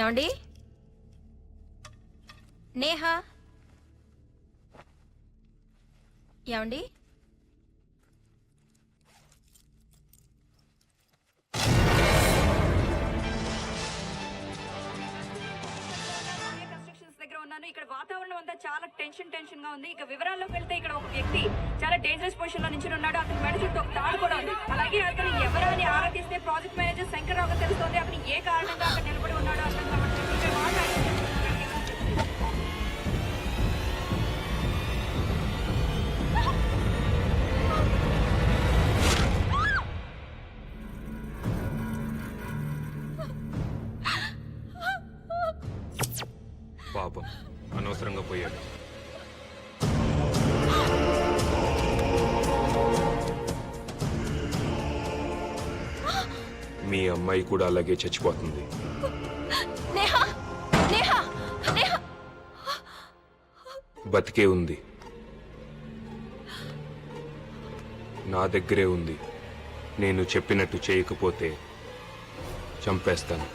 ఏమండి? నేహా, ఏమండి? ఇక్కడ వాతావరణం అంతా చాలా టెన్షన్ గా ఉంది. ఇక వివరాల్లోకి వెళ్తే ఇక్కడ ఒక వ్యక్తి చాలా డేంజరస్ పొజిషన్ లో నుంచి ఉన్నాడు. అతని మెడ చుట్టూ ఒక తాడు కూడా ఉంది. అలాగే అతను ఎవరని ఆరా తీస్తే ప్రాజెక్ట్ మేనేజర్ శంకర్రావు తెలుస్తోంది. అతను ఏ కారణంగా అక్కడ నిలబడి ఉన్నాడో అర్థం కావట్లేదు. పాపం అనవసరంగా పోయాడు. మీ అమ్మాయి కూడా అలాగే చచ్చిపోతుంది. నేహా, నేహా, నేహా. బతికే ఉంది, నా దగ్గరే ఉంది. నేను చెప్పినట్టు చేయకపోతే చంపేస్తాను.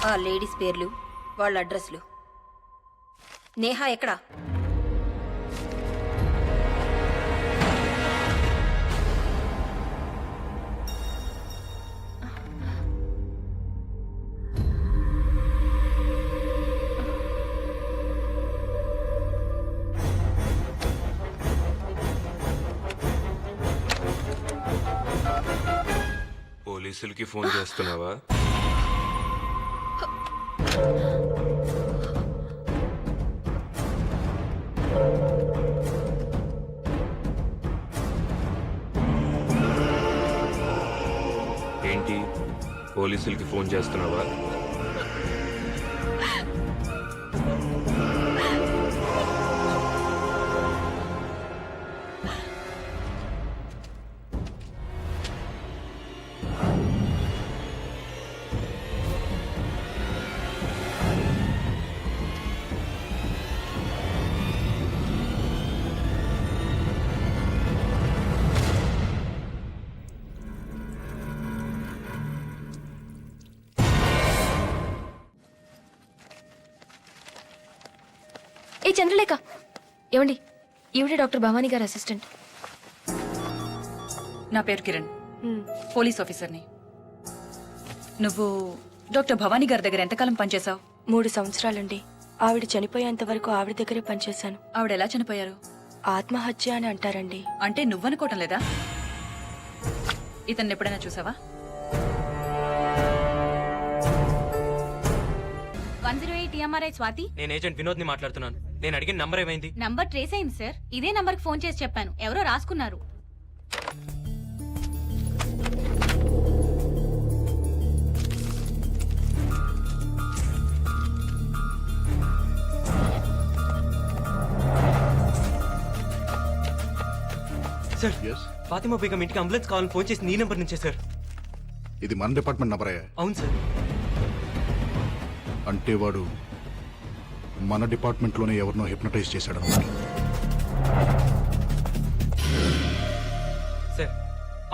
ఆ లేడీస్ పేర్లు, వాళ్ళ అడ్రస్లు. నేహా ఎక్కడా? పోలీసులకి ఫోన్ చేస్తున్నావా? ఏంటి, పోలీసులకి ఫోన్ చేస్తున్నావా? ఏ చంద్రలేఖ, ఏమండి? ఈవిడే డాక్టర్ భవానీ గారి అసిస్టెంట్. నా పేరు కిరణ్, పోలీస్ ఆఫీసర్ని. నువ్వు డాక్టర్ భవానీ గారి దగ్గర ఎంతకాలం పనిచేశావు? 3 సంవత్సరాలండి. ఆవిడ చనిపోయేంత వరకు ఆవిడ దగ్గరే పనిచేశాను. ఆవిడ ఎలా చనిపోయారు? ఆత్మహత్య అని అంటారండి. అంటే నువ్వనుకోవటం లేదా? ఇతన్ని ఎప్పుడైనా చూసావా? 108 TMRI స్వాతి. నేను ఏజెంట్ వినోద్ ని మాట్లాడుతున్నాను. నేను అడిగిన నంబర్ ఏమైంది? నంబర్ ట్రేస్ అయింది సార్. ఇదే నంబర్ కి ఫోన్ చేసి చెప్పాను, ఎవరో రాసుకున్నారు. సార్, ఫాతిమా బేగం ఇంటికి అంబులెన్స్ కావాలని ఫోన్ చేసి నీ నంబర్ నుంచే సార్. ఇది మన డిపార్ట్మెంట్ నంబరే? అవును సార్. అంటే వాడు మన డిపార్ట్మెంట్లోనే ఎవరినో హిప్నటైజ్ చేశాడు అన్నమాట. సార్,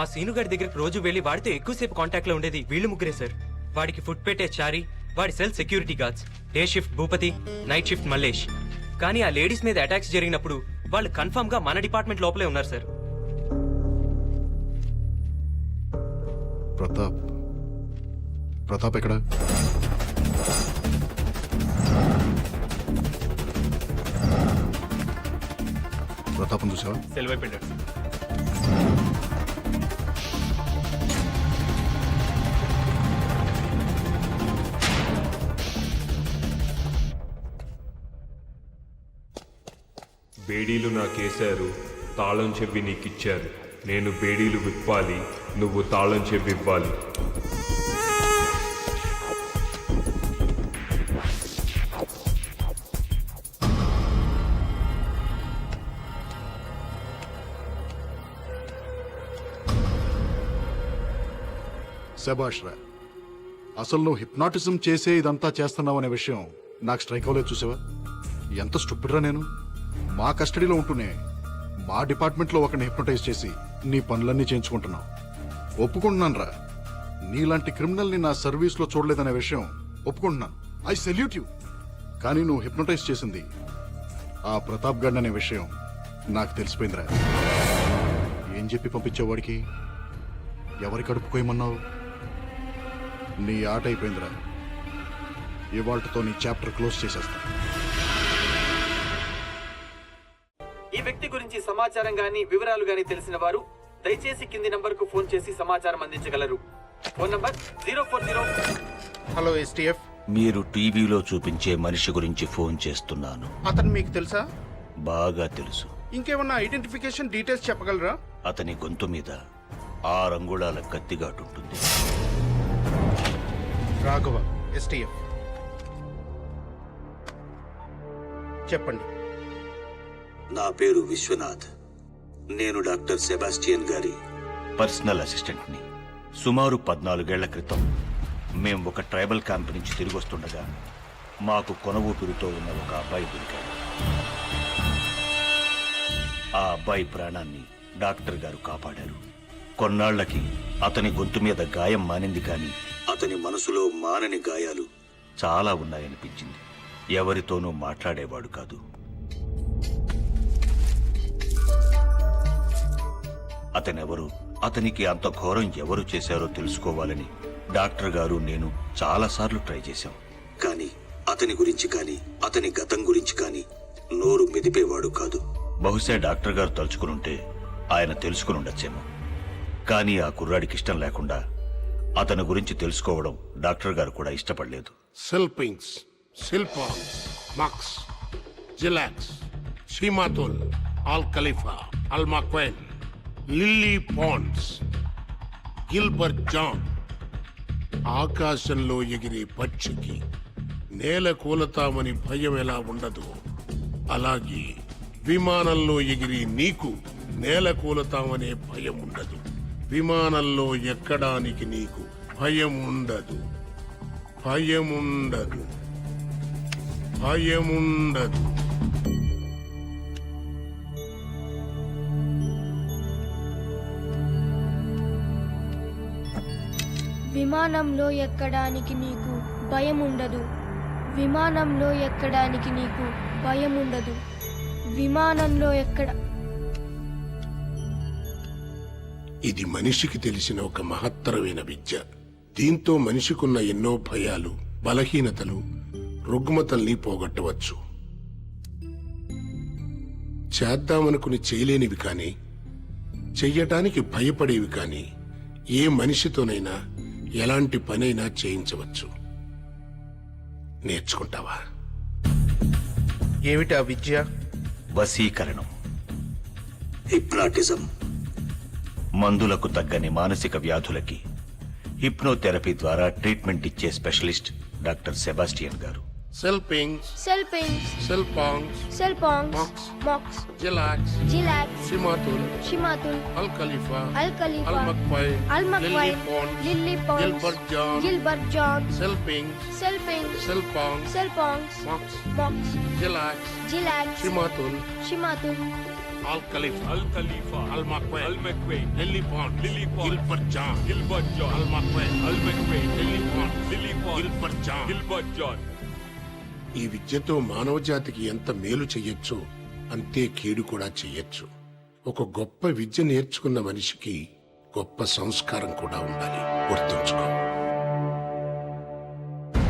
ఆ సీనుగాడి దగ్గరికి రోజు వెళ్ళి వాడితో ఎక్కువసేపు కాంటాక్ట్ లో ఉండేది వీళ్ళు ముగ్గురే సార్. వాడికి ఫుడ్ పెట్టే చారి, వాడి cell security guards, day shift Bhupathi, night shift Mallesh. కానీ ఆ లేడీస్ మీద అటాక్స్ జరిగినప్పుడు వాళ్ళు కన్ఫర్మ్ గా మన డిపార్ట్మెంట్ లోపలే ఉన్నారు సార్. ప్రతాప్ ఎక్కడ? ప్రతాపం చూసావా? సెల్ వైపు వెళ్ళాడు. బేడీలు నాకేశారు, తాళం చెవి నీకిచ్చారు. నేను బేడీలు విప్పాలి, నువ్వు తాళం చెవి ఇవ్వాలి. శభాష్ రా. అసలు నువ్వు హిప్నాటిజం చేసే ఇదంతా చేస్తున్నావు అనే విషయం నాకు స్ట్రైక్ అవ్వలేదు. చూసావా ఎంత స్టూపిడ్ రా నేను. మా కస్టడీలో ఉంటూనే మా డిపార్ట్మెంట్లో ఒకరిని హిప్నటైజ్ చేసి నీ పనులన్నీ చేయించుకుంటున్నావు. ఒప్పుకుంటున్నాను రా, నీలాంటి క్రిమినల్ని నా సర్వీస్లో చూడలేదనే విషయం ఒప్పుకుంటున్నాను. I salute you. కానీ నువ్వు హిప్నటైజ్ చేసింది ఆ ప్రతాప్ గడ్ అనే విషయం నాకు తెలిసిపోయిందిరా. ఏం చెప్పి పంపించావు వాడికి? ఎవరి కడుపుకోయమన్నావు? నీ ఆట అయిపోయిందిరా. ఇవాళ్లతో నీ చాప్టర్ క్లోజ్ చేసేస్తా. ఈ వ్యక్తి గురించి సమాచారం గాని వివరాలు గాని తెలిసిన వారు దయచేసి కింది నంబర్ కు ఫోన్ చేసి సమాచారం అందించగలరు. Phone number 040. Hello STF. మీరు టీవీలో చూపించే మనిషి గురించి ఫోన్ చేస్తున్నాను. అతను మీకు తెలుసా? బాగా తెలుసు. ఇంకేమన్నా ఐడెంటిఫికేషన్ డీటెయిల్స్ చెప్పగలరా? అతని గొంతు మీద 6 అంగుళాల కత్తిగాటుంటుంది. రాఘవ, ఎస్టీఎఫ్. చెప్పండి. నా పేరు విశ్వనాథ్. నేను డాక్టర్ సెబాస్టియన్ గారి పర్సనల్ అసిస్టెంట్ని. సుమారు 14 ఏళ్ల క్రితం మేం ఒక ట్రైబల్ క్యాంప్ నుంచి తిరిగి వస్తుండగా మాకు కొనవూపిరితో ఉన్న ఒక అబ్బాయి దొరికాడు. ఆ అబ్బాయి ప్రాణాన్ని డాక్టర్ గారు కాపాడారు. కొన్నాళ్లకి అతని గొంతు మీద గాయం మానింది, కానీ అతని మనసులో మానని గాయాలు చాలా ఉన్నాయనిపించింది. ఎవరితోనూ మాట్లాడేవాడు కాదు. అతనెవరు, అతనికి అంత ఘోరం ఎవరు చేశారో తెలుసుకోవాలని డాక్టర్ గారు నేను చాలాసార్లు ట్రై చేశాం. కానీ అతని గురించి కానీ అతని గతం గురించి కానీ నోరు మెదిపేవాడు కాదు. బహుశా డాక్టర్ గారు తలుచుకునుంటే ఆయన తెలుసుకుని ఉండొచ్చేమో. కానీ ఆ కుర్రాడికి ఇష్టం లేకుండా అతని గురించి తెలుసుకోవడం డాక్టర్ గారు కూడా ఇష్టపడలేదు. సెల్పింగ్స్, సిల్పాంగ్స్, మక్స్, జిలాక్స్, షీమాతుల్, ఆల్ ఖలీఫా, అల్ మక్వైన్, లిల్లీ పాండ్స్, గిల్బర్ట్ జాన్. ఆకాశంలో ఎగిరే పక్షికి నేల కూలతామని భయం ఎలా ఉండదు, అలాగే విమానంలో ఎగిరి నీకు నేల కూలతామనే భయం ఉండదు. విమానంలో ఎక్కడానికి నీకు భయం ఉండదు. భయం ఉండదు. భయం ఉండదు. విమానంలో ఎక్కడానికి నీకు భయం ఉండదు. విమానంలో ఎక్కడానికి నీకు భయం ఉండదు. విమానంలో ఎక్కడ. ఇది మనిషికి తెలిసిన ఒక మహత్తరమైన విద్య. దీంతో మనిషికున్న ఎన్నో భయాలు, బలహీనతలు, రుగ్మతల్ని పోగొట్టవచ్చు. చేద్దామనుకుని చేయలేనివి కానీ, చెయ్యటానికి భయపడేవి కానీ ఏ మనిషితోనైనా ఎలాంటి పనైనా చేయించవచ్చు. నేర్చుకుంటావా? ఏమిటా విద్య? వశీకరణం, హిప్నాటిజం. మందులకు తగ్గని మానసిక వ్యాధులకి హిప్నోథెరపీ ద్వారా ట్రీట్మెంట్ ఇచ్చే స్పెషలిస్ట్ డాక్టర్ సెబాస్టియన్ గారు. సెల్పింగ్స్, సెల్పింగ్స్, సిల్పాంగ్స్, సెల్పాంగ్స్, మక్స్, మాక్స్, జిలాక్స్, జిలాక్స్, షీమాతుల్, షిమాతుల్, అల్ ఖలీఫా, అల్ ఖలీఫా, అల్ మక్వైన్, అల్ మక్వైన్, lily ponds, Gilbert John, Gilbert John, సెల్పింగ్స్, సెల్పింగ్స్, సిల్పాంగ్స్, సెల్పాంగ్స్, మక్స్, మాక్స్, జిలాక్స్, జిలాక్స్, షీమాతుల్, షిమాతుల్, Al Khalifa, Al Khalifa, Al McQueen, Al McQueen, Lily Pond, Lily Pond, Gilbert John, Gilbert John, Al McQueen, Al McQueen, Lily Pond, Lily Pond, Gilbert John. Gilbert John. ఈ విద్యతో మానవ జాతికి ఎంత మేలు చెయ్యొచ్చో అంతే కీడు కూడా చెయ్యొచ్చు. ఒక గొప్ప విద్య నేర్చుకున్న మనిషికి గొప్ప సంస్కారం కూడా ఉండాలి. గుర్తుంచుకో.